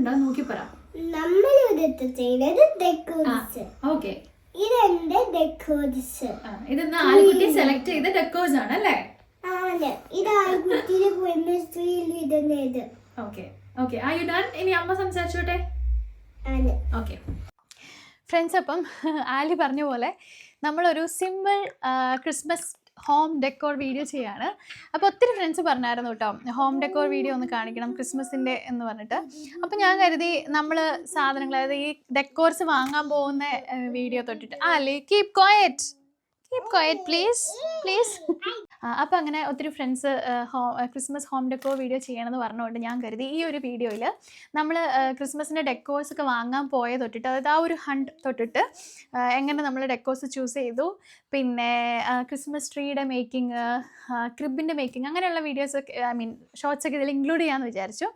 ഉണ്ടാവും നോക്കി പറ. നമ്മൾ ഇവിടുത്തെ ചെയ്തത് ഡെക്കോർസ്. ഓക്കെ, ഇതെന്റെ ഡെക്കോർസ്. ഇതെന്ന് ആൽക്കുട്ടി സെലക്ട് ചെയ്ത ഡെക്കോർസ് ആണ് അല്ലേ? ആണ്. ഇത് ആൽക്കുട്ടിയുടെ കെമിസ്ട്രിയിൽ ഇടുന്നത്. Okay okay, are you done? ഇനി അമ്മ സംസാരിച്ചോട്ടെ. ആണ്. ഓക്കെ ഫ്രണ്ട്സ്, അപ്പം ആലി പറഞ്ഞ പോലെ നമ്മളൊരു simple Christmas home decor video ചെയ്യാണ്. അപ്പോൾ ഒത്തിരി ഫ്രണ്ട്സ് പറഞ്ഞായിരുന്നു കേട്ടോ, ഹോം ഡെക്കോർ വീഡിയോ ഒന്ന് കാണിക്കണം ക്രിസ്മസിൻ്റെ എന്ന് പറഞ്ഞിട്ട്. അപ്പോൾ ഞാൻ കരുതി നമ്മൾ സാധനങ്ങൾ, അതായത് ഈ ഡെക്കോർസ് വാങ്ങാൻ പോകുന്ന വീഡിയോ തൊട്ടിട്ട് ആലി കീപ് ക്വയറ്റ് പ്ലീസ് പ്ലീസ്. അപ്പോൾ അങ്ങനെ ഒത്തിരി friends Christmas home decor video ചെയ്യണമെന്ന് പറഞ്ഞുകൊണ്ട് ഞാൻ കരുതി ഈ ഒരു വീഡിയോയിൽ നമ്മൾ ക്രിസ്മസിൻ്റെ ഡെക്കോർസ് ഒക്കെ വാങ്ങാൻ പോയ തൊട്ടിട്ട്, അതായത് ആ ഒരു ഹണ്ട് തൊട്ടിട്ട് എങ്ങനെ നമ്മൾ ഡെക്കോർസ് ചൂസ് ചെയ്തു, പിന്നെ ക്രിസ്മസ് ട്രീയുടെ മേക്കിംഗ്, ക്രിബിൻ്റെ മേക്കിംഗ്, അങ്ങനെയുള്ള വീഡിയോസൊക്കെ ഷോർട്സ് ഒക്കെ ഇതിൽ ഇൻക്ലൂഡ് ചെയ്യാമെന്ന് വിചാരിച്ചു.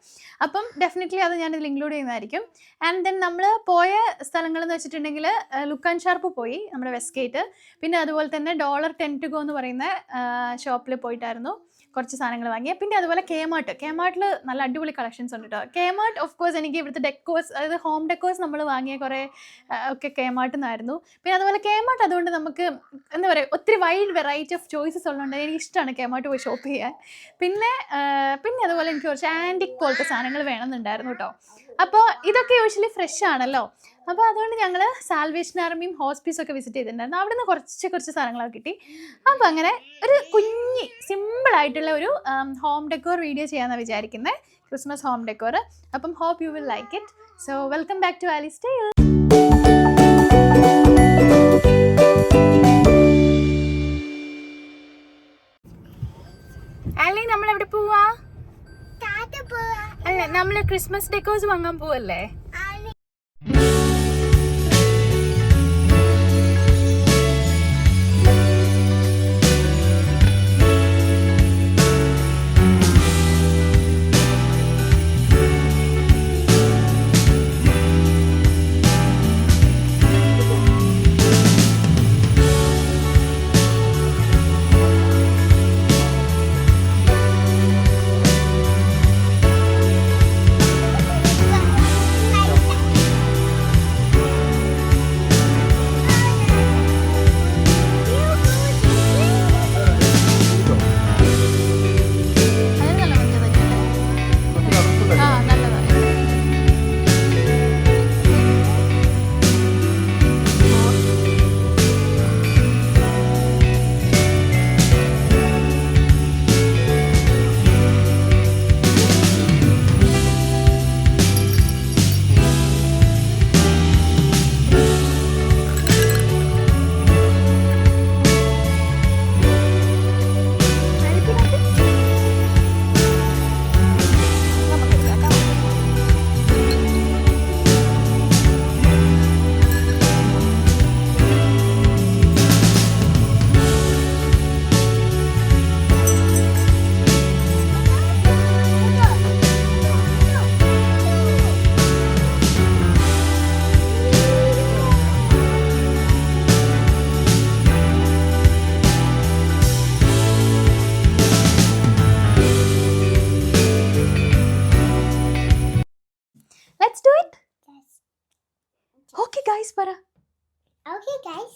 അപ്പം ഡെഫിനറ്റ്ലി അത് ഞാനിതിൽ ഇൻക്ലൂഡ് ചെയ്യുന്നതായിരിക്കും. ആൻഡ് ദെൻ നമ്മൾ പോയ സ്ഥലങ്ങളെന്ന് വെച്ചിട്ടുണ്ടെങ്കിൽ ലുക്ക് ആൻഡ് ഷാർപ്പ് പോയി, നമ്മുടെ വെസ്റ്റ് ഗേറ്റ്, പിന്നെ അതുപോലെ തന്നെ $10 to go എന്ന് പറയുന്ന ഷോപ്പിൽ പോയിട്ടായിരുന്നു കുറച്ച് സാധനങ്ങൾ വാങ്ങിയ. പിന്നെ അതുപോലെ കെമാർട്ടിൽ നല്ല അടിപൊളി കളക്ഷൻസ് ഉണ്ട് കേട്ടോ. കെമാർട്ട് ഓഫ് കോഴ്സ് എനിക്ക് ഇവിടുത്തെ ഡെക്കോസ്, അതായത് ഹോം ഡെക്കോസ് നമ്മൾ വാങ്ങിയ കുറേ ഒക്കെ കെമാർട്ടിൽ നിന്നായിരുന്നു. പിന്നെ അതുപോലെ കെമാർട്ട് അതുകൊണ്ട് നമുക്ക് എന്താ പറയുക, ഒത്തിരി വൈഡ് വെറൈറ്റി ഓഫ് ചോയ്സസ് ഉള്ളതുകൊണ്ട് എനിക്ക് ഇഷ്ടമാണ് കെമാർട്ട് പോയി ഷോപ്പ് ചെയ്യാൻ. പിന്നെ അതുപോലെ എനിക്ക് കുറച്ച് ആൻറ്റിക് പോലത്തെ സാധനങ്ങൾ വേണമെന്നുണ്ടായിരുന്നു കേട്ടോ. അപ്പോൾ ഇതൊക്കെ യൂഷ്വലി ഫ്രഷ് ആണല്ലോ. അപ്പോൾ അതുകൊണ്ട് ഞങ്ങൾ സാൽവേഷൻ ആർമിയും ഹോസ്പീസും ഒക്കെ വിസിറ്റ് ചെയ്തിട്ടുണ്ടായിരുന്നു. അവിടെ നിന്ന് കുറച്ച് സാധനങ്ങളൊക്കെ കിട്ടി. അപ്പോൾ അങ്ങനെ ഒരു കുഞ്ഞി സിമ്പിളായിട്ടുള്ള ഒരു ഹോം ഡെക്കോർ വീഡിയോ ചെയ്യാമെന്നാണ് വിചാരിക്കുന്നത്, ക്രിസ്മസ് ഹോം ഡെക്കോർ. അപ്പം hope you will like it. So welcome back to Aali's Tale. Aali, നമ്മൾ എവിടെ പോവാ? അല്ല, നമ്മൾ ക്രിസ്മസ് ഡെക്കോർസ് വാങ്ങാൻ പോവല്ലേ? Let's do it. Yes. Okay guys, പറ. Okay guys.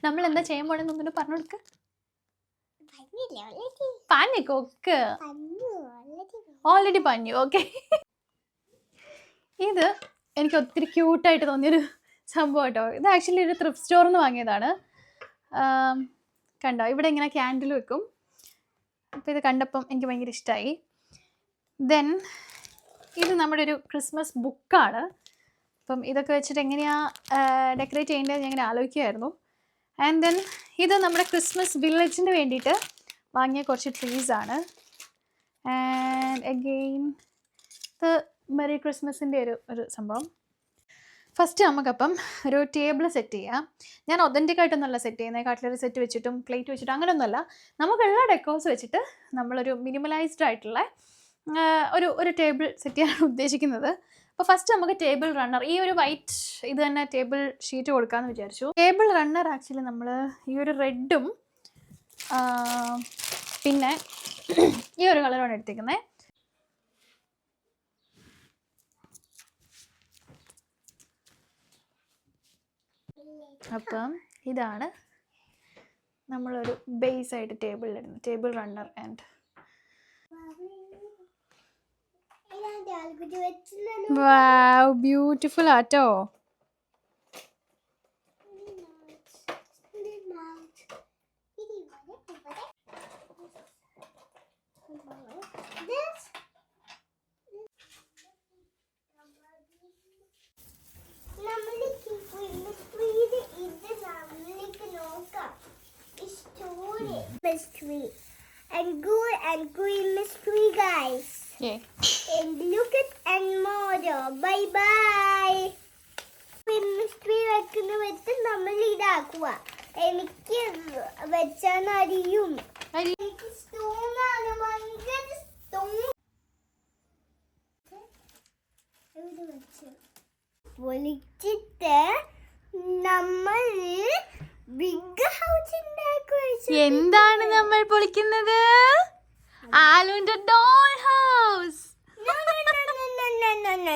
നമ്മൾ എന്താ ചെയ്യാൻ പോണെന്ന് ഒന്നും പറഞ്ഞു കൊടുക്ക. പഞ്ഞു കൊക്ക്. ഓൾറെഡി പഞ്ഞു. ഓക്കെ. ഇത് എനിക്ക് ഒത്തിരി ക്യൂട്ടായിട്ട് തോന്നിയൊരു സംഭവം കേട്ടോ. ഇത് ആക്ച്വലി ഒരു ത്രിഫ്റ്റ് സ്റ്റോറിൽ നിന്ന് വാങ്ങിയതാണ്. കണ്ടോ, ഇവിടെ ഇങ്ങനെ ക്യാൻഡിൽ വെക്കും. അപ്പോൾ ഇത് കണ്ടപ്പം എനിക്ക് ഭയങ്കര ഇഷ്ടമായി. ദെൻ ഇത് നമ്മുടെ ഒരു ക്രിസ്മസ് ബുക്കാണ്. അപ്പം ഇതൊക്കെ വെച്ചിട്ട് എങ്ങനെയാണ് ഡെക്കറേറ്റ് ചെയ്യേണ്ടത് ഞാൻ ഇങ്ങനെ ആലോചിക്കുമായിരുന്നു. ആൻഡ് ദെൻ ഇത് നമ്മുടെ ക്രിസ്മസ് വില്ലേജിന് വേണ്ടിയിട്ട് വാങ്ങിയ കുറച്ച് ട്രീസാണ്. ആൻഡ് അഗെയിൻ ഇത് മെറി ക്രിസ്മസിൻ്റെ ഒരു സംഭവം. ഫസ്റ്റ് നമുക്കപ്പം ഒരു ടേബിൾ സെറ്റ് ചെയ്യാം. ഞാൻ ഒതൻറ്റിക്കായിട്ടൊന്നുമല്ല സെറ്റ് ചെയ്യുന്നത്, കട്ട്ലറി സെറ്റ് വെച്ചിട്ടും പ്ലേറ്റ് വെച്ചിട്ടും അങ്ങനെയൊന്നുമല്ല. നമുക്കുള്ള ഡെക്കോർസ് വെച്ചിട്ട് നമ്മളൊരു മിനിമലൈസ്ഡ് ആയിട്ടുള്ള ഒരു ടേബിൾ സെറ്റ് ചെയ്യാനാണ് ഉദ്ദേശിക്കുന്നത്. അപ്പോൾ ഫസ്റ്റ് നമുക്ക് ടേബിൾ റണ്ണർ, ഈ ഒരു വൈറ്റ് ഇത് തന്നെ ടേബിൾ ഷീറ്റ് കൊടുക്കാമെന്ന് വിചാരിച്ചു. ടേബിൾ റണ്ണർ ആക്ച്വലി നമ്മൾ ഈ ഒരു റെഡും പിന്നെ ഈ ഒരു കളറാണ് എടുത്തിരിക്കുന്നത്. അപ്പം ഇതാണ് നമ്മളൊരു ബേസ് ആയിട്ട് ടേബിളിലിടുന്നത്, table runner and wow beautiful ആട്ടോ. Mystery and good and green mystery, guys. And look at and more. Bye bye. mystery വെക്കുന്ന വെച്ച് നമ്മൾ ഇതാക്കുക. എനിക്ക് വെച്ചാൽ അരിയും. എനിക്ക് സ്റ്റോണാണ്, ഭയങ്കര സ്റ്റോൺ. പൊളിച്ചിട്ട് നമ്മൾ ബിഗ് ഹൗസ് ഉണ്ടാക്കുക. എന്താണ് നമ്മൾ പൊളിക്കുന്നത്? ആലുവിന്റെ doll house.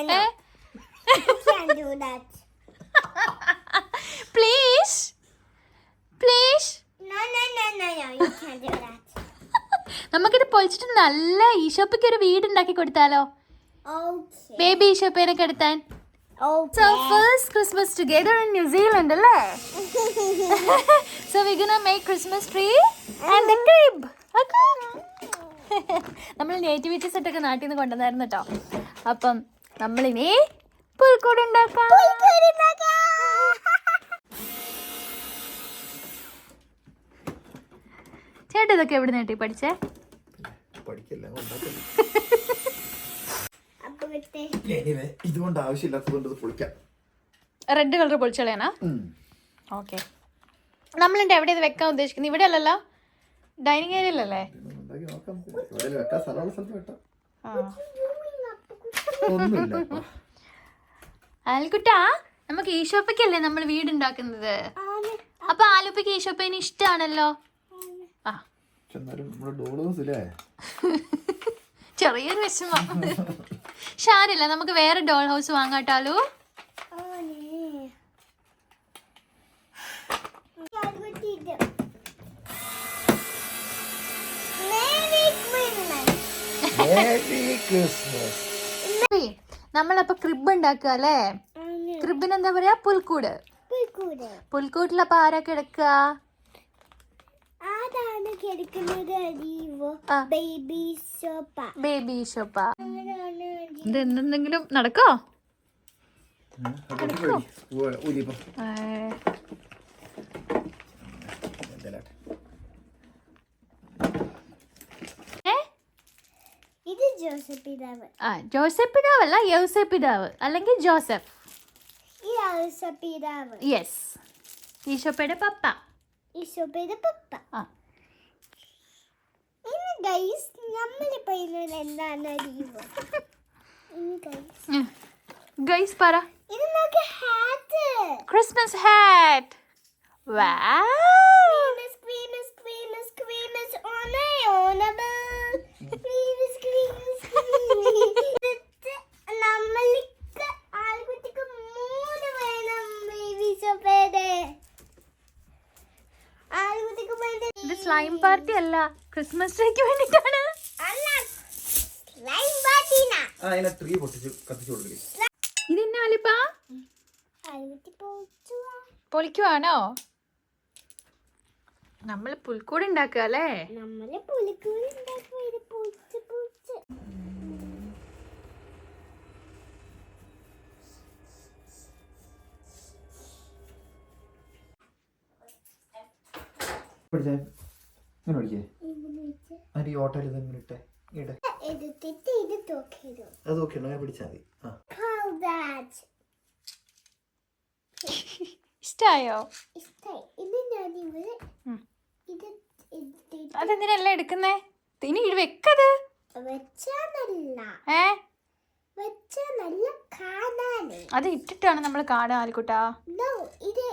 No. You can't do that. Please. No. You can't do that. നമുക്കിത് പൊളിച്ചിട്ട് നല്ല ഈശോപ്പയ്ക്ക് ഒരു വീട് ഉണ്ടാക്കി കൊടുത്താലോ? Okay. ബേബി ഈശോപ്പേനൊക്കെ എടുത്താൻ. Okay. So first Christmas together in New Zealand, അല്ലേ? So we're gonna make Christmas tree and the crib. Okay. നമ്മൾ നേറ്റിവിറ്റി സെറ്റൊക്കെ നാട്ടിൽ നിന്ന് കൊണ്ടുവന്നായിരുന്നു കേട്ടോ. അപ്പം നമ്മളിനി പുൽക്കൂട് ഉണ്ടാക്കാം. ചേട്ടാ ഇതൊക്കെ എവിടെ നേട്ടി പഠിച്ചേ? ഇതുകൊണ്ട് ആവശ്യമില്ലാത്തതുകൊണ്ട് പൊളിക്കാം. റെഡ് കളർ പൊളിച്ചളയാനാ? ഓക്കെ. നമ്മളിണ്ട് എവിടെ ഇത് വെക്കാൻ ഉദ്ദേശിക്കുന്നത്? ഇവിടെ അല്ലല്ലോ, ഡൈനിങ് ഏരിയയിലല്ലേ? ആൽക്കുട്ടാ, നമുക്ക് ഈശോപ്പയ്ക്കല്ലേ നമ്മൾ വീടുണ്ടാക്കുന്നത്? അപ്പൊ ആലുപ്പയ്ക്ക് ഈശോപ്പേന് ഇഷ്ടാണല്ലോ. ആ ചെറിയൊരു വിഷമം. ഷാരില്ല, നമുക്ക് വേറെ ഡോൾ ഹൗസ് വാങ്ങാട്ടാലോ? നമ്മളപ്പോ ക്രിബ് ഉണ്ടാക്കുക അല്ലേ? ക്രിബിന് എന്താ പറയാ? പുൽക്കൂട്. പുൽക്കൂട്ടിലപ്പോ ആരാ കിടക്കുക? ബേബി ഷോപ്പ. ഇത് എന്തെങ്കിലും നടക്കോ? ഇത് ജോസഫ് പിതാവ്. ജോസഫ് പിതാവല്ല, യൗസഫ് പിതാവ് അല്ലെങ്കിൽ ജോസഫ്. യെസ്, ഈശോപ്പയുടെ പപ്പ. ഈശോപ്പയുടെ പപ്പ. ഇനി ഗൈസ് നമ്മളിപ്പോ എന്താണ് അറിയുമോ? ഗൈസ് പറ. ഇത് നോക്ക്, ഹാറ്റ്. Christmas hat. വാവ്. ഇത് സ്ലൈം പാർട്ടി അല്ല, ക്രിസ്മസ് ട്രീക്ക് വേണ്ടിട്ടാണ്. ഇത് എന്നാലിപ്പാ പൊളിക്കുവാണോ? നമ്മള് പുൽക്കൂട് ഉണ്ടാക്കുക അല്ലേ? നമ്മള് പുലിക്കൂട് ഉണ്ടാക്കുക. ഇത് പൊളിച്ച് ഇഷ്ടായോ? ഇത് ഞാനിവിടെ അതെന്തിനല്ല എടുക്കുന്നേ? ഇനി ഇത് വെക്കത് വെച്ചാ നല്ല കാണാന്. അത് ഇട്ടിട്ടാണ് നമ്മൾ കാണുക ആൽക്കുട്ടാ. ഇത്